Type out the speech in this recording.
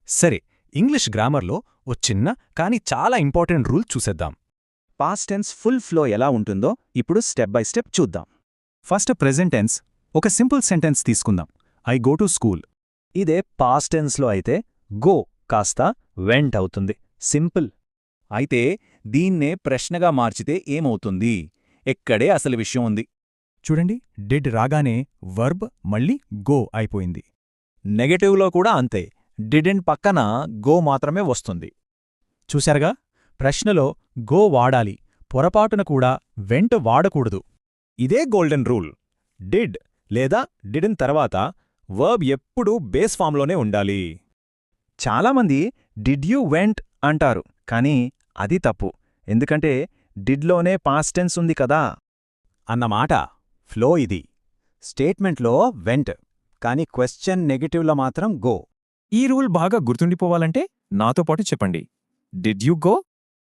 సరే, ఇంగ్లీష్ గ్రామర్లో ఓ చిన్న కానీ చాలా ఇంపార్టెంట్ రూల్ చూసేద్దాం. పాస్ట్ టెన్స్ ఫుల్ ఫ్లో ఎలా ఉంటుందో ఇప్పుడు స్టెప్ బై స్టెప్ చూద్దాం. First present tense. ఒక సింపుల్ సెంటెన్స్ తీసుకుందాం. I go to school. ఇదే పాస్ట్ టెన్స్లో అయితే గో కాస్త వెంట్ అవుతుంది. సింపుల్. అయితే దీన్నే ప్రశ్నగా మార్చితే ఏమవుతుంది? ఎక్కడే అసలు విషయం ఉంది. చూడండి, డిడ్ రాగానే వర్బ్ మళ్ళీ గో అయిపోయింది. నెగటివ్లో కూడా అంతే. డిడెంట్ పక్కన గో మాత్రమే వస్తుంది. చూశారుగా, ప్రశ్నలో గో వాడాలి, పొరపాటున కూడా వెంట్ వాడకూడదు. ఇదే గోల్డెన్ రూల్. డిడ్ లేదా డిడెన్ తర్వాత వర్బ్ ఎప్పుడూ బేస్ ఫామ్లోనే ఉండాలి. చాలామంది డిడ్ యూ వెంట్ అంటారు, కానీ అది తప్పు. ఎందుకంటే డిడ్లోనే పాస్ట్ టెన్స్ ఉంది కదా. అన్నమాట. ఫ్లో ఇది. స్టేట్మెంట్లో వెంట్, కానీ క్వశ్చన్ నెగటివ్లో మాత్రం గో. ఈ రూల్ బాగా గుర్తుండిపోవాలంటే నాతో పాటు చెప్పండి. Did you go?